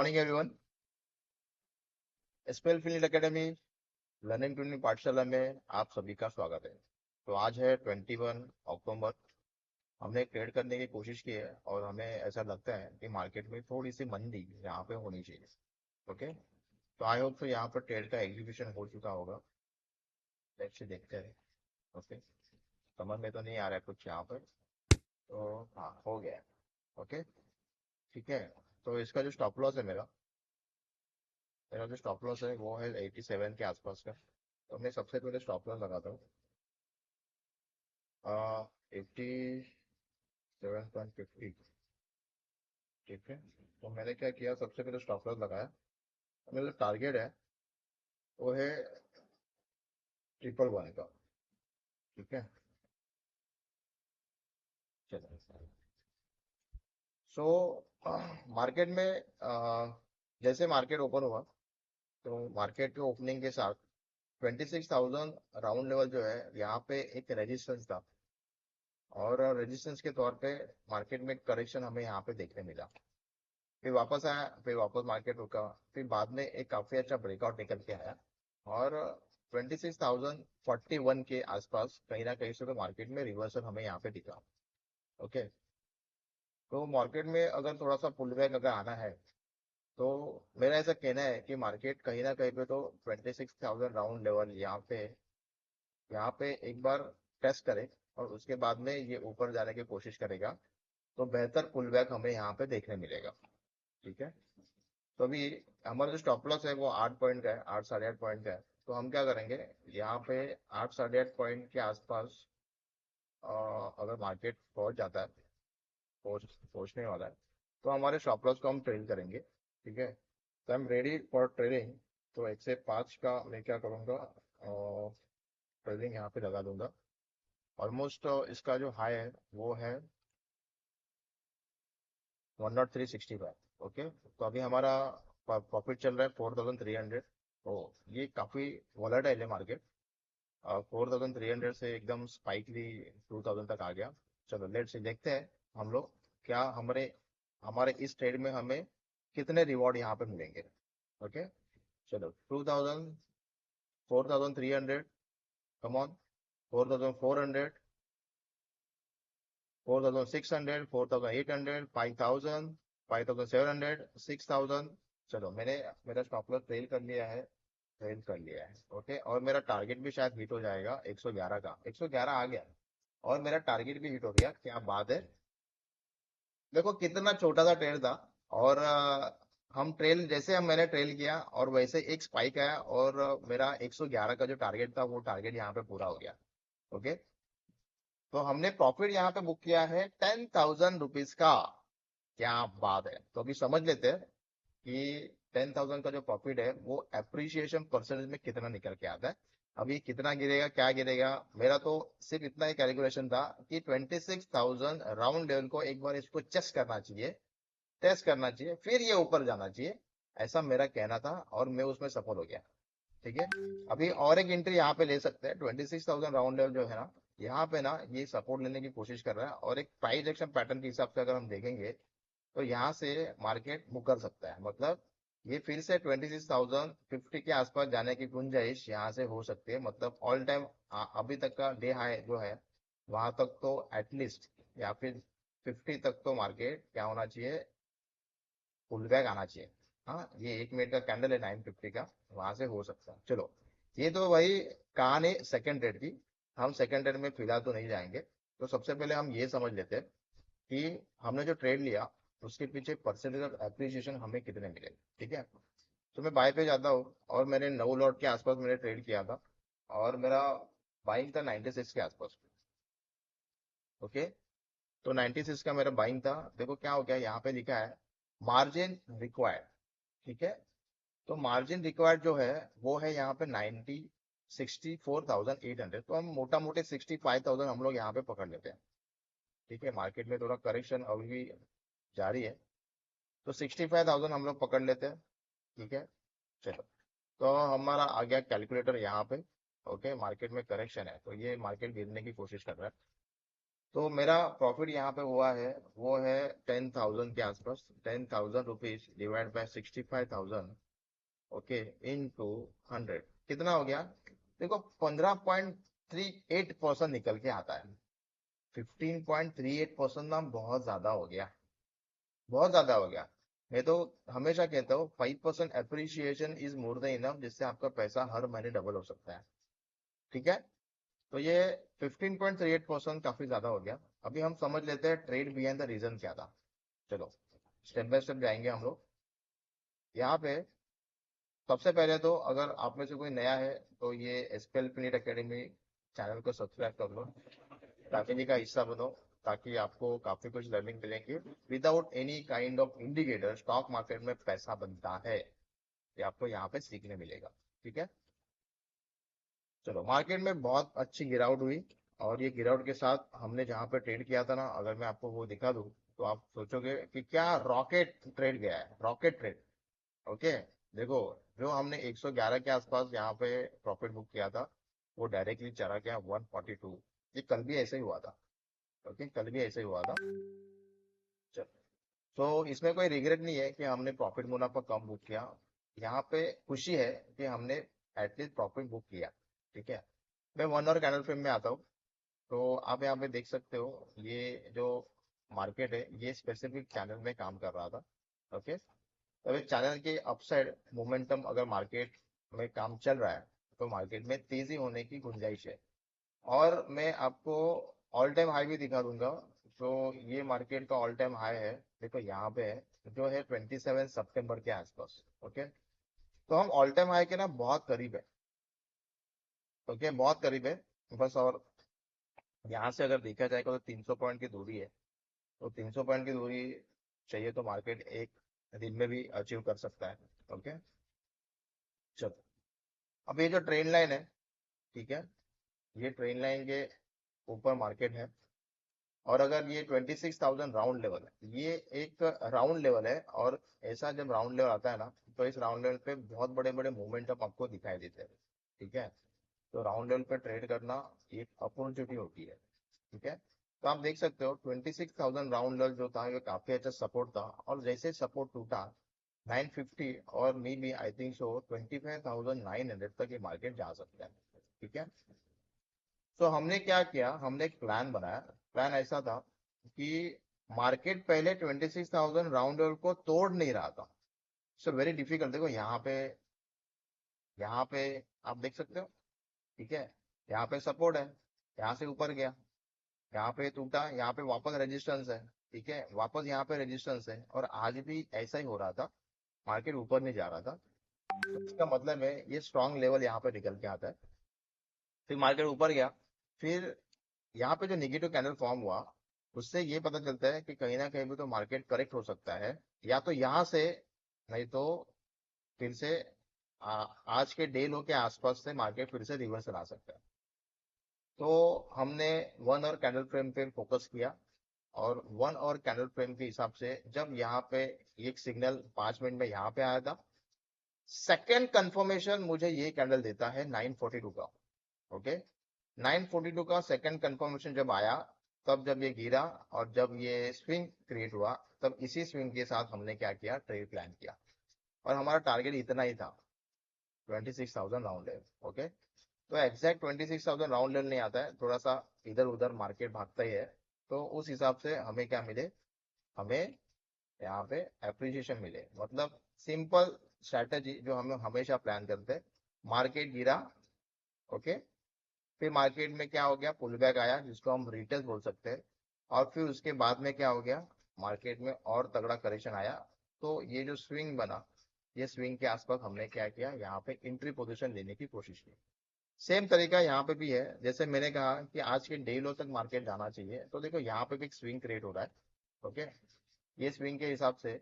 Morning everyone. SPL field academy learning training पाठशाला में आप सभी का स्वागत है। तो आज है 21 अक्टूबर। हमने ट्रेड करने की कोशिश की है और हमें ऐसा लगता है कि मार्केट में थोड़ी सी मंदी यहाँ पे होनी चाहिए। ओके, तो आई होप तो यहाँ पर ट्रेड का एग्जीक्यूशन हो चुका होगा। लेट्स से देखते हैं। ओके, समझ में तो नहीं आ रहा है कुछ यहाँ पर। तो हाँ, हो गया। ओके, ठीक है। तो इसका जो स्टॉप लॉस है मेरा जो स्टॉप लॉस है वो है 87 के आसपास का। तो मैं सबसे पहले स्टॉप लॉस लगाता हूँ 87.50। ठीक है, तो मैंने क्या किया, सबसे पहले स्टॉप लॉस लगाया। मेरा टारगेट है वो है 111 का। ठीक है, चलो। सो मार्केट में जैसे मार्केट ओपन हुआ तो मार्केट के ओपनिंग के साथ 26,000 राउंड लेवल जो है यहाँ पे एक रेजिस्टेंस था। और रेजिस्टेंस के तौर पे मार्केट में करेक्शन हमें यहाँ पे देखने मिला। फिर वापस आया, फिर वापस मार्केट रुका, फिर बाद में एक काफी अच्छा ब्रेकआउट निकल के आया। और 26,041 के आसपास कहीं ना कहीं से तो मार्केट में रिवर्सल हमें यहाँ पे दिखा। ओके, तो मार्केट में अगर थोड़ा सा पुल बैक अगर आना है तो मेरा ऐसा कहना है कि मार्केट कहीं ना कहीं पे तो 26,000 राउंड लेवल यहाँ पे एक बार टेस्ट करे और उसके बाद में ये ऊपर जाने की कोशिश करेगा। तो बेहतर पुल बैक हमें यहाँ पे देखने मिलेगा। ठीक है, तो अभी हमारा जो स्टॉप लॉस है वो 8 पॉइंट का है, 8 साढ़े 8 पॉइंट का है। तो हम क्या करेंगे, यहाँ पे 8 साढ़े 8 पॉइंट के आसपास अगर मार्केट पहुंच जाता है, पहुंचने वाला है, तो हमारे स्टॉप लॉस को हम ट्रेल करेंगे। ठीक है, तो I am ready for trading. तो 1 से 5 का मैं क्या करूँगा, ट्रेडिंग यहाँ पे लगा दूंगा। ऑलमोस्ट इसका जो हाई है वो है 103.65। ओके, तो अभी हमारा प्रॉफिट चल रहा है 4,300। तो ये काफी वॉलेटाइल है मार्केट। 4,300 से एकदम स्पाइकली 2,000 तक आ गया। चलो लेट्स से देखते हैं हम लोग क्या हमारे हमारे इस ट्रेड में हमें कितने रिवॉर्ड यहाँ पे मिलेंगे। ओके, चलो 2,000, 4,300, कम ऑन, 4,400, 4,600, 4,800, 5,000, 5,700, 6,000। चलो मैंने मेरा स्टॉप लॉस ट्रेल कर लिया है, ट्रेल कर लिया है। ओके, और मेरा टारगेट भी शायद हिट हो जाएगा 111 का। 111 आ गया और मेरा टारगेट भी हिट हो गया। क्या बात है! देखो कितना छोटा सा ट्रेल था। और हम ट्रेल जैसे हम मैंने ट्रेल किया और वैसे एक स्पाइक आया और मेरा 111 का जो टारगेट था वो टारगेट यहाँ पे पूरा हो गया। ओके, तो हमने प्रॉफिट यहाँ पे बुक किया है 10,000 रुपीज का। क्या बात है! तो अभी समझ लेते हैं कि 10,000 का जो प्रॉफिट है वो एप्रिसिएशन परसेंटेज में कितना निकल के आता है। अभी कितना गिरेगा, क्या गिरेगा, मेरा तो सिर्फ इतना ही कैलकुलेशन था कि 26,000 राउंड लेवल को एक बार इसको टेस्ट करना चाहिए, फिर ये ऊपर जाना चाहिए। ऐसा मेरा कहना था और मैं उसमें सफल हो गया। ठीक है, अभी और एक एंट्री यहाँ पे ले सकते हैं। 26,000 राउंड लेवल जो है ना, यहाँ पे ना ये सपोर्ट लेने की कोशिश कर रहा है और एक प्राइस एक्शन पैटर्न के हिसाब से अगर हम देखेंगे तो यहाँ से मार्केट मुकर सकता है। मतलब ये फिर से 26,050 के आसपास जाने की गुंजाइश यहाँ से हो सकती है। मतलब ऑल टाइम अभी तक का डे हाई जो है वहां तक तो एटलीस्ट, या फिर 50 तक तो मार्केट क्या होना चाहिए, पुल बैक आना चाहिए। हाँ, ये 1 मिनट का कैंडल है 950 का, वहां से हो सकता है। चलो, ये तो भाई कहानी सेकंड रेट की। हम सेकंड रेट में फिलहाल तो नहीं जाएंगे। तो सबसे पहले हम ये समझ लेते हैं कि हमने जो ट्रेड लिया उसके पीछे परसेंटेज ऑफ एप्रिसिएशन हमें कितने मिले। ठीक है, तो मैं बाय पे जाता हूँ और मैंने 9 लॉट के आसपास मैंने ट्रेड किया था और मेरा बाइंग था 96 के आसपास। ओके, तो 96 का मेरा बाइंग था। देखो क्या हो गया, यहाँ पे लिखा है मार्जिन रिक्वायर्ड। ठीक है, तो मार्जिन रिक्वायर्ड जो है वो है यहाँ पे 64,800। तो हम मोटा मोटे 65,000 हम लोग यहाँ पे पकड़ लेते हैं। ठीक है, मार्केट में थोड़ा करेक्शन अभी भी जारी है, तो 65,000 हम लोग पकड़ लेते हैं। ठीक है, चलो, तो हमारा आ गया कैलकुलेटर यहाँ पे। ओके, मार्केट में करेक्शन है तो ये मार्केट गिरने की कोशिश कर रहा है। तो मेरा प्रॉफिट यहाँ पे हुआ है, वो है 10,000 के आसपास, 10,000 rupees divide by 65,000, okay, into 100, कितना हो गया? देखो 15.38% निकल के आता है। 15.38% ना बहुत ज्यादा हो गया, बहुत ज्यादा हो गया। मैं तो हमेशा कहता हूँ 5% appreciation is more than enough, जिससे आपका पैसा हर महीने डबल हो सकता है। ठीक है, तो ये 15.38% काफी ज्यादा हो गया। अभी हम समझ लेते हैं ट्रेड बिहाइंड द रीजन क्या था। चलो स्टेप बाय स्टेप जाएंगे हम लोग। यहाँ पे सबसे पहले तो अगर आप में से कोई नया है तो ये एसपीएल फिनिट एकेडमी चैनल को सब्सक्राइब कर लो, फैमिली का हिस्सा बनो, ताकि आपको काफी कुछ लर्निंग मिलेंगे। Without any kind of indicator stock market में पैसा बनता है, ये आपको यहाँ पे सीखने मिलेगा। ठीक है, चलो मार्केट में बहुत अच्छी गिरावट हुई, और ये गिरावट के साथ हमने जहाँ पे ट्रेड किया था ना, अगर मैं आपको वो दिखा दूँ तो आप सोचोगे कि क्या रॉकेट ट्रेड गया है, रॉकेट ट्रेड। ओके, देखो जो हमने 111 के आसपास यहाँ पे प्रॉफिट बुक किया था, वो डायरेक्टली चला गया 142। ये कल भी ऐसे ही हुआ था। ओके, कल भी ऐसे ही हुआ था। चलो, तो इसमें कोई रिग्रेट नहीं है कि हमने प्रॉफिट मुनाफा कम बुक किया। यहाँ पे खुशी है कि हमने एटलीस्ट प्रॉफिट बुक किया। ठीक है, मैं 1 आवर कैंडल फ्रेम में आता हूँ। तो आप यहाँ पे देख सकते हो, ये जो मार्केट है ये स्पेसिफिक चैनल में काम कर रहा था। ओके, तो एक चैनल के अपसाइड मोमेंटम अगर मार्केट में काम चल रहा है, तो मार्केट में तेजी होने की गुंजाइश है। और मैं आपको ऑल टाइम हाई भी दिखा दूंगा। तो ये मार्केट का ऑल टाइम हाई है, देखो यहाँ पे है, जो है 27 सितंबर के आसपास। ओके, तो हम ऑल टाइम हाई के ना बहुत करीब है। ओके, बहुत करीब है बस। और यहाँ से अगर देखा जाएगा तो 300 पॉइंट की दूरी है। तो 300 पॉइंट की दूरी चाहिए तो मार्केट एक दिन में भी अचीव कर सकता है। ओके, चलो, अब ये जो ट्रेन लाइन है, ठीक है, ये ट्रेन लाइन के ऊपर मार्केट है। और अगर ये 26,000 राउंड लेवल है, ये एक राउंड लेवल है। और ऐसा जब राउंड लेवल आता है ना, तो इस राउंड लेवल पे बहुत बड़े बड़े मोमेंटम आपको दिखाई देते हैं। ठीक है, तो राउंड लेवल पे ट्रेड करना एक अपॉर्चुनिटी होती है। ठीक है, तो आप देख सकते हो 26,000 राउंड लेवल जो था, ये काफी अच्छा सपोर्ट था। और जैसे सपोर्ट टूटा 950, और may B I think so 25,900 तक ये मार्केट जा सकता है। ठीक है, तो हमने क्या किया, हमने एक प्लान बनाया। प्लान ऐसा था कि मार्केट पहले 26,000 राउंड लेवल को तोड़ नहीं रहा था। So very difficult. देखो यहाँ पे, यहाँ पे आप देख सकते हो। ठीक है, यहाँ पे सपोर्ट है, यहाँ से ऊपर गया, यहाँ पे टूटा, यहाँ पे वापस रेजिस्टेंस है। ठीक है, वापस यहाँ पे रेजिस्टेंस है, और आज भी ऐसा ही हो रहा था, मार्केट ऊपर नहीं जा रहा था। तो इसका मतलब है ये स्ट्रॉन्ग लेवल यहाँ पे निकल के आता है। फिर मार्केट ऊपर गया, फिर यहाँ पे जो निगेटिव कैंडल फॉर्म हुआ, उससे ये पता चलता है कि कहीं ना कहीं भी तो मार्केट करेक्ट हो सकता है, या तो यहाँ से, नहीं तो फिर से आज के डे लो के आसपास से मार्केट फिर से रिवर्सल आ सकता है। तो हमने 1 आवर कैंडल फ्रेम पे फोकस किया। और 1 आवर कैंडल फ्रेम के हिसाब से जब यहाँ पे एक सिग्नल 5 मिनट में यहाँ पे आया था, सेकेंड कंफर्मेशन मुझे ये कैंडल देता है 942 का। ओके, 942 का सेकंड कंफर्मेशन जब आया, तब जब ये गिरा और जब ये स्विंग क्रिएट हुआ, तब इसी स्विंग के साथ हमने क्या किया, ट्रेड प्लान किया। और हमारा टारगेट इतना ही था, 26,000 राउंड है। ओके, तो एग्जैक्ट 26,000 राउंड लेवल नहीं आता है, थोड़ा सा इधर उधर मार्केट भागता ही है। तो उस हिसाब से हमें क्या मिले, हमें यहाँ पे अप्रिसिएशन मिले। मतलब सिंपल स्ट्रैटेजी जो हम हमेशा प्लान करते हैं। मार्केट गिरा, ओके, फिर मार्केट में क्या हो गया, पुल बैक आया, जिसको हम रिटेस्ट बोल सकते हैं। और फिर उसके बाद में क्या हो गया, मार्केट में और तगड़ा करेक्शन आया। तो ये जो स्विंग बना, ये स्विंग के आसपास हमने क्या किया, यहाँ पे एंट्री पोजीशन लेने की कोशिश की। सेम तरीका यहाँ पे भी है। जैसे मैंने कहा कि आज के डे लो तक मार्केट जाना चाहिए, तो देखो यहाँ पे भी एक स्विंग क्रिएट हो रहा है। ओके, ये स्विंग के हिसाब से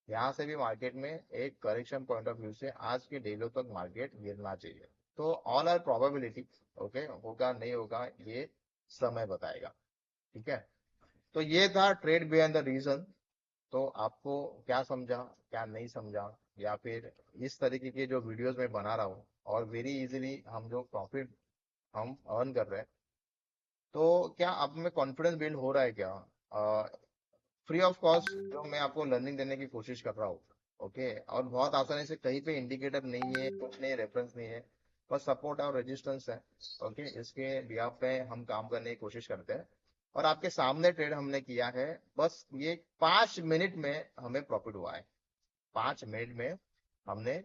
यहाँ से भी मार्केट में एक करेक्शन पॉइंट ऑफ व्यू से आज के डे लो तक मार्केट गिरना चाहिए। तो ऑल आर प्रोबेबिलिटी, ओके, होगा नहीं होगा ये समय बताएगा। ठीक है, तो ये था ट्रेड बिहाइंड द रीजन। तो आपको क्या समझा, क्या नहीं समझा, या फिर इस तरीके के जो वीडियोस मैं बना रहा हूँ और वेरी इजीली हम जो प्रॉफिट हम अर्न कर रहे हैं, तो क्या आप में कॉन्फिडेंस बिल्ड हो रहा है क्या? फ्री ऑफ कॉस्ट जो मैं आपको लर्निंग देने की कोशिश कर रहा हूँ। ओके, और बहुत आसानी से, कहीं पे इंडिकेटर नहीं है, कुछ नहीं, रेफरेंस नहीं है, बस सपोर्ट और रेजिस्टेंस है। ओके, इसके बिहाफ पे हम काम करने की कोशिश करते हैं। और आपके सामने ट्रेड हमने किया है, बस ये 5 मिनट में हमें प्रॉफिट हुआ है। 5 मिनट में हमने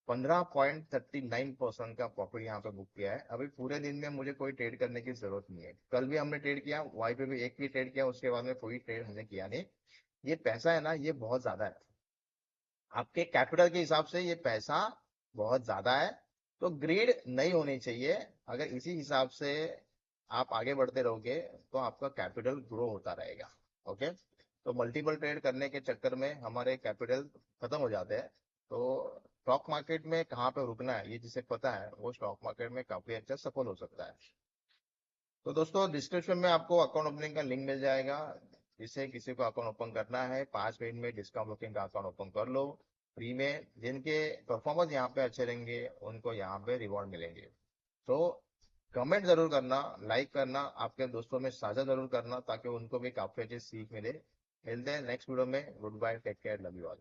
15.39% का प्रॉफिट यहाँ पे बुक किया है। अभी पूरे दिन में मुझे कोई ट्रेड करने की जरूरत नहीं है। कल भी हमने ट्रेड किया, वहीं पे भी एक भी ट्रेड किया, उसके बाद में कोई ट्रेड हमने किया नहीं। ये पैसा है ना, ये बहुत ज्यादा है। आपके कैपिटल के हिसाब से ये पैसा बहुत ज्यादा है। तो ग्रीड नहीं होनी चाहिए। अगर इसी हिसाब से आप आगे बढ़ते रहोगे तो आपका कैपिटल ग्रो होता रहेगा। ओके, तो मल्टीपल ट्रेड करने के चक्कर में हमारे कैपिटल खत्म हो जाते हैं। तो स्टॉक मार्केट में कहाँ पे रुकना है, ये जिसे पता है वो स्टॉक मार्केट में काफी अच्छा सफल हो सकता है। तो दोस्तों, डिस्क्रिप्शन में आपको अकाउंट ओपनिंग का लिंक मिल जाएगा। जिसे किसी को अकाउंट ओपन करना है, 5 मिनट में डिस्काउंट बुकिंग का अकाउंट ओपन कर लो फ्री में। जिनके परफॉर्मेंस यहाँ पे अच्छे रहेंगे उनको यहाँ पे रिवॉर्ड मिलेंगे। तो कमेंट जरूर करना, लाइक करना, आपके दोस्तों में साझा जरूर करना, ताकि उनको भी काफी अच्छी सीख मिले। मिलते हैं नेक्स्ट वीडियो में। Goodbye, take care, love you all.